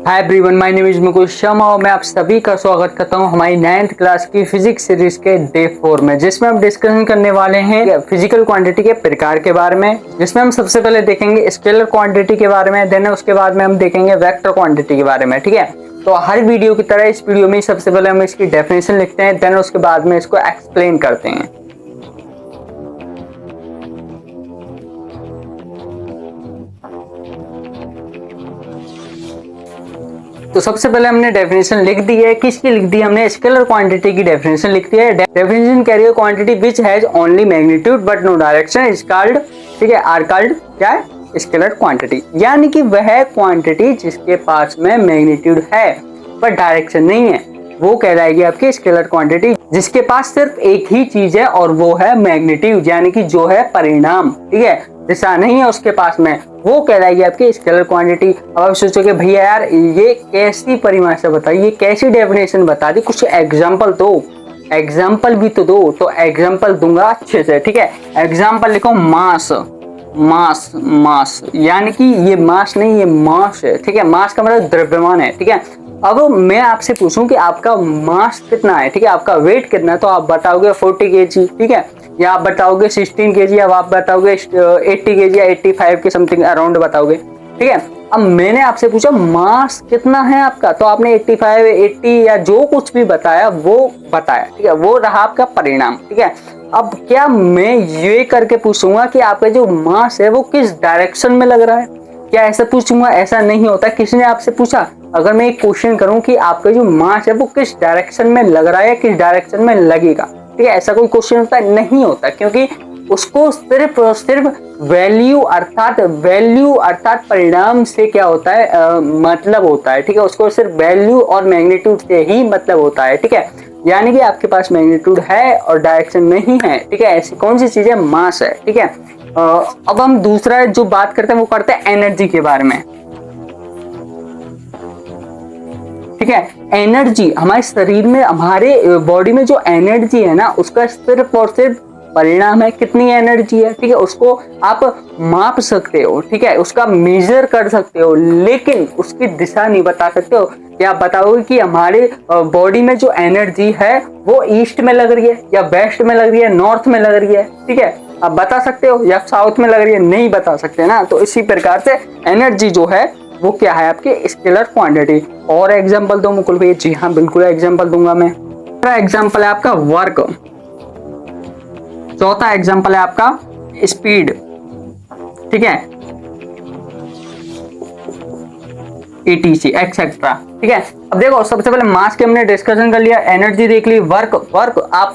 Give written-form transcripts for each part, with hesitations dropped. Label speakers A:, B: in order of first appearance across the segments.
A: Hi everyone, my name is Mukul Sharma और मैं आप सभी का स्वागत करता हूं हमारी 9th क्लास की फिजिक्स सीरीज के डे 4 में, जिसमें हम डिस्कशन करने वाले हैं फिजिकल क्वांटिटी के प्रकार के बारे में। जिसमें हम सबसे पहले देखेंगे स्केलर क्वांटिटी के बारे में, देन उसके बाद में हम देखेंगे वेक्टर क्वांटिटी के बारे में। ठीक है, तो हर वीडियो की तरह इस वीडियो में सबसे पहले हम इसकी डेफिनेशन लिखते हैं, देन उसके बाद में इसको एक्सप्लेन करते हैं। तो सबसे पहले हमने डेफिनेशन लिख दी है। किसकी लिख दी? हमने स्केलर क्वांटिटी की डेफिनेशन लिख दी है। डेफिनेशन कह रही है quantity which has only magnitude but no direction is called, ठीक है, आर कॉल्ड क्या है? Scalar quantity. यानी कि वह क्वांटिटी जिसके पास में मैग्नीट्यूड है पर डायरेक्शन नहीं है, वो कहलाएगी आपकी स्केलर क्वांटिटी। जिसके पास सिर्फ एक ही चीज है और वो है मैग्नीट्यूड, यानी कि जो है परिणाम, ठीक है, दिशा नहीं है उसके पास में, वो कहलाएगी आपकी स्केलर क्वांटिटी। अब आप सोचोगे भैया यार ये कैसी परिभाषा बताई, ये कैसी डेफिनेशन बता दी, कुछ एग्जांपल दो, एग्जांपल भी तो दो। तो एग्जांपल दूंगा अच्छे से, ठीक है। एग्जांपल लिखो मास, मास, मास, यानी कि ये मास नहीं, ये मास है, ठीक है। मास का मतलब द्रव्यमान है, ठीक है। अब मैं आपसे पूछूं कि आपका मास कितना है, ठीक है, आपका वेट कितना है, तो आप बताओगे 40 kg, ठीक है, या आप बताओगे 16 kg, या आप बताओगे 80 kg या 85 के समथिंग अराउंड बताओगे, ठीक है। अब मैंने आपसे पूछा मास कितना है आपका, तो आपने 85, 80 या जो कुछ भी बताया वो बताया, ठीक है, वो रहा आपका परिणाम, ठीक है। अब क्या मैं ये करके पूछूंगा कि आपका जो मास है वो किस डायरेक्शन में लग रहा है? क्या ऐसा पूछूंगा? ऐसा नहीं होता। किसने आपसे पूछा? अगर मैं एक क्वेश्चन करूं कि आपका जो मास है वो किस डायरेक्शन में लग रहा है, किस डायरेक्शन में लगेगा, ठीक है, ऐसा कोई क्वेश्चन होता है? नहीं होता, क्योंकि उसको सिर्फ और सिर्फ वैल्यू अर्थात परिणाम से क्या होता है, मतलब होता है, ठीक है। उसको सिर्फ वैल्यू और मैग्नीट्यूड से ही मतलब होता है, ठीक है। यानी कि आपके पास मैग्नीट्यूड है और डायरेक्शन नहीं है, ठीक है। ऐसी कौन सी चीज है? मास है, ठीक है। अब हम दूसरा जो बात करते हैं वो करते हैं एनर्जी के बारे में, ठीक है। एनर्जी हमारे शरीर में, हमारे बॉडी में जो एनर्जी है ना, उसका सिर्फ और सिर्फ परिणाम है कितनी एनर्जी है, ठीक है। उसको आप माप सकते हो, ठीक है, उसका मेजर कर सकते हो, लेकिन उसकी दिशा नहीं बता सकते हो। या आप बताओगे कि हमारे बॉडी में जो एनर्जी है वो ईस्ट में लग रही है या वेस्ट में लग रही है, नॉर्थ में लग रही है, ठीक है, आप बता सकते हो, या साउथ में लग रही है? नहीं बता सकते ना। तो इसी प्रकार से एनर्जी जो है वो क्या है? आपकी स्केलर क्वांटिटी। और एग्जांपल दो मुकुल भाई? जी हाँ, बिल्कुल एग्जांपल दूंगा मैं। दूसरा एग्जांपल है आपका वर्क, चौथा एग्जांपल है आपका स्पीड, ठीक है, etc एक्सेट्रा, ठीक है। अब देखो, सबसे पहले मास के हमने डिस्कशन कर लिया, एनर्जी देख ली, वर्क आप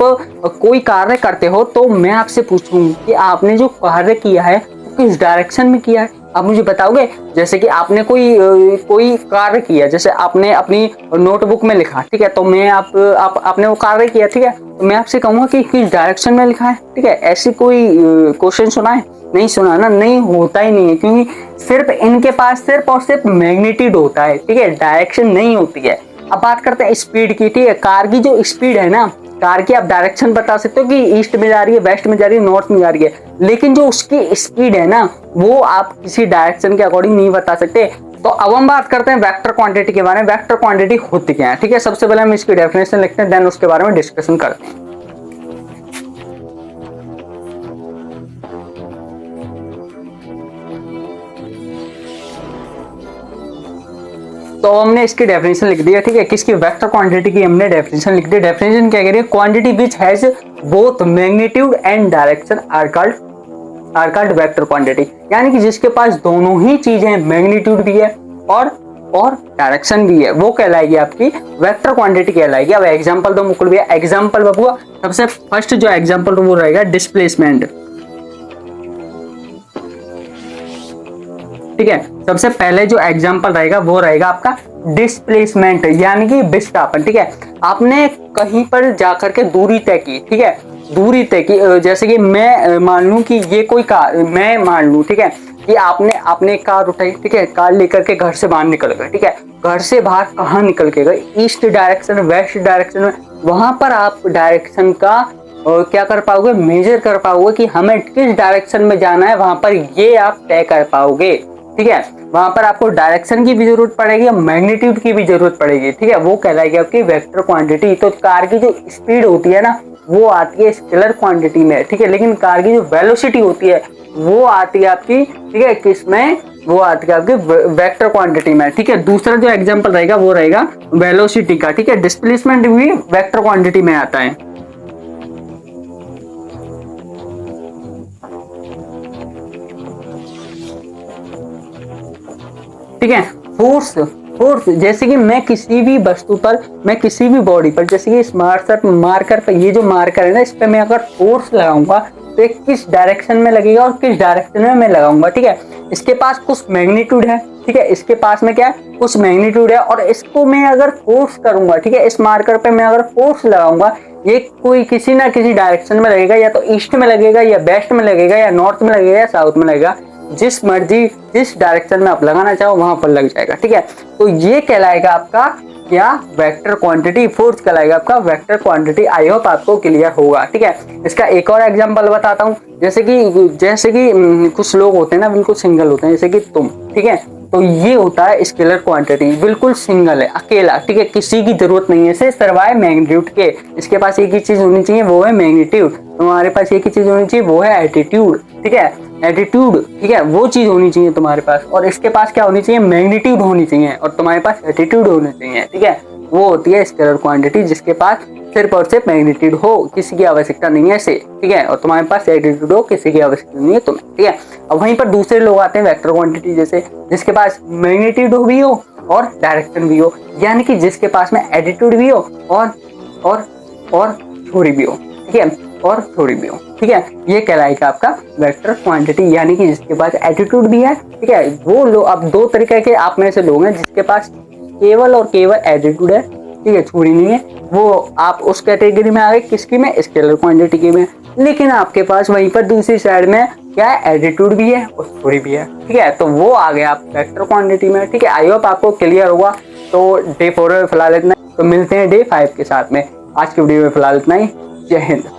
A: कोई कार्य करते हो तो मैं आपसे पूछूं कि आपने जो कार्य किया है किस डायरेक्शन में किया है, आप मुझे बताओगे? जैसे कि आपने कोई कार्य किया, जैसे आपने अपनी नोटबुक में लिखा, ठीक है, तो मैं आपने वो कार्य किया, ठीक है, तो मैं आपसे कहूंगा कि किस डायरेक्शन में लिखा है, ठीक है। ऐसी कोई क्वेश्चन सुना है? नहीं सुना ना, नहीं होता ही नहीं है, क्योंकि सिर्फ इनके पास सिर्फ और सिर्फ मैग्नीट्यूड होता है, ठीक है, डायरेक्शन नहीं होती है। अब बात करते हैं स्पीड की, ठीक है। कार की जो स्पीड है ना, कार की आप डायरेक्शन बता सकते हो कि ईस्ट में जा रही है, वेस्ट में जा रही है, नॉर्थ में जा रही है, लेकिन जो उसकी स्पीड है ना वो आप किसी डायरेक्शन के अकॉर्डिंग नहीं बता सकते। तो अब हम बात करते हैं वेक्टर क्वांटिटी के बारे में। वेक्टर क्वांटिटी होती क्या है, ठीक है। सबसे पहले हम इसकी डेफिनेशन लिखते हैं, देन उसके बारे में डिस्कशन करते हैं। तो हमने इसकी डेफिनेशन लिख दी है, ठीक है। किसकी? वेक्टर क्वांटिटी की हमने डेफिनेशन लिख दी। डेफिनेशन क्या कह रही है? Quantity which has both magnitude and direction are called vector quantity. यानी कि जिसके पास दोनों ही चीजें, मैग्नीट्यूड भी है और डायरेक्शन भी है, वो कहलाएगी आपकी वेक्टर क्वांटिटी कहलाएगी। अब एग्जांपल दो मुकुल भैया। एग्जांपल बबुआ, सबसे फर्स्ट जो एग्जांपल वो रहेगा डिस्प्लेसमेंट, ठीक है। सबसे पहले जो एग्जांपल रहेगा वो रहेगा आपका डिस्प्लेसमेंट, यानी कि विस्थापन, ठीक है। आपने कहीं पर जाकर के दूरी तय की, ठीक है, दूरी तय की, जैसे कि मैं मान लूं कि ये कोई कार, मैं मान लूं, ठीक है, कि आपने कार उठाई, ठीक है, कार लेकर के घर से बाहर निकल गए, ठीक है। घर से बाहर कहाँ निकल के गए? ईस्ट डायरेक्शन, वेस्ट डायरेक्शन में। वहां पर आप डायरेक्शन का क्या कर पाओगे? मेजर कर पाओगे कि हमें किस डायरेक्शन में जाना है, वहां पर ये आप तय कर पाओगे, ठीक है, वहां पर आपको डायरेक्शन की भी जरूरत पड़ेगी, मैग्नीट्यूड की भी जरूरत पड़ेगी, ठीक है, वो कहलाएगी आपकी वेक्टर क्वांटिटी। तो कार की जो स्पीड होती है ना वो आती है स्केलर क्वांटिटी में, ठीक है, लेकिन कार की जो वेलोसिटी होती है वो आती है आपकी, ठीक है, किसमें, वो आती है आपकी वेक्टर क्वांटिटी में, ठीक है। दूसरा जो एग्जांपल रहेगा वो रहेगा वेलोसिटी का, ठीक है, डिस्प्लेसमेंट भी वेक्टर क्वांटिटी में आता है। ठीक है, फोर्स, फोर्स जैसे कि मैं किसी भी वस्तु पर, मैं किसी भी बॉडी पर, जैसे कि इस मार्कर पर, ये जो मार्कर है ना, इस पे मैं अगर फोर्स लगाऊंगा तो ये किस डायरेक्शन में लगेगा और किस डायरेक्शन में मैं लगाऊंगा, ठीक है। इसके पास कुछ मैग्नीट्यूड है, ठीक है, इसके पास में क्या है, कुछ मैग्नीट्यूड है, और इसको मैं अगर फोर्स करूंगा, ठीक है, इस मार्कर पे मैं अगर फोर्स लगाऊंगा, ये कोई किसी ना किसी डायरेक्शन में लगेगा, या तो ईस्ट में लगेगा, या वेस्ट में लगेगा, या नॉर्थ में लगेगा, या साउथ में लगेगा, जिस मर्जी जिस डायरेक्शन में आप लगाना चाहो वहां पर लग जाएगा, ठीक है। तो ये कहलाएगा आपका क्या, वेक्टर क्वांटिटी, फोर्स कहलाएगा आपका वेक्टर क्वांटिटी। आई होप आपको क्लियर होगा, ठीक है। इसका एक और एग्जांपल बताता हूँ, जैसे कि कुछ लोग होते हैं ना, बिल्कुल सिंगल होते हैं, जैसे कि तुम, ठीक है, तो ये होता है स्केलर क्वांटिटी, बिल्कुल सिंगल है, अकेला, ठीक है, किसी की जरूरत नहीं है इसे सिवाय मैग्नीट्यूड के। इसके पास एक ही चीज होनी चाहिए, वो है मैग्नीट्यूड। तुम्हारे पास एक ही चीज होनी चाहिए, वो है एटीट्यूड, ठीक है, एटीट्यूड, ठीक है, वो चीज होनी चाहिए तुम्हारे पास। और इसके पास क्या होनी चाहिए, मैग्नीट्यूड होनी चाहिए, और तुम्हारे पास एटीट्यूड होनी चाहिए, ठीक है। वो होती है स्केलर क्वांटिटी, जिसके पास सिर्फ और सिर्फ मैग्नीट्यूड हो, किसी की आवश्यकता नहीं है इसे, ठीक है, और तुम्हारे पास एटीट्यूड हो, किसी की आवश्यकता नहीं है तुम्हें, ठीक है। अब वहीं पर दूसरे लोग आते हैं वेक्टर क्वांटिटी, जैसे जिसके पास मैग्नीट्यूड भी हो और डायरेक्शन भी हो, यानी कि जिसके पास में एटीट्यूड भी हो और थोड़ी भी हो, ठीक है, और थोड़ी भी हो, ठीक है। ये कहलाएगा आपका वेक्टर क्वांटिटी, यानी कि जिसके पास एटीट्यूड भी है, ठीक है। वो लोग, अब दो तरीके के आप में से लोग हैं जिसके पास केवल और केवल एटीट्यूड है, ठीक है, थोड़ी नहीं है, वो आप उस कैटेगरी में आ गए, किसकी में, स्केलर क्वांटिटी की में। लेकिन आपके पास वहीं पर दूसरी साइड में क्या है, एटीट्यूड भी है और थोड़ी भी है, ठीक है, तो वो आ गए आप वेक्टर क्वांटिटी में, ठीक है। आई होप आपको क्लियर होगा। तो डे 4 में फिलहाल इतना, तो मिलते हैं डे 5 के साथ में। आज की वीडियो में फिलहाल इतना ही। जय हिंद।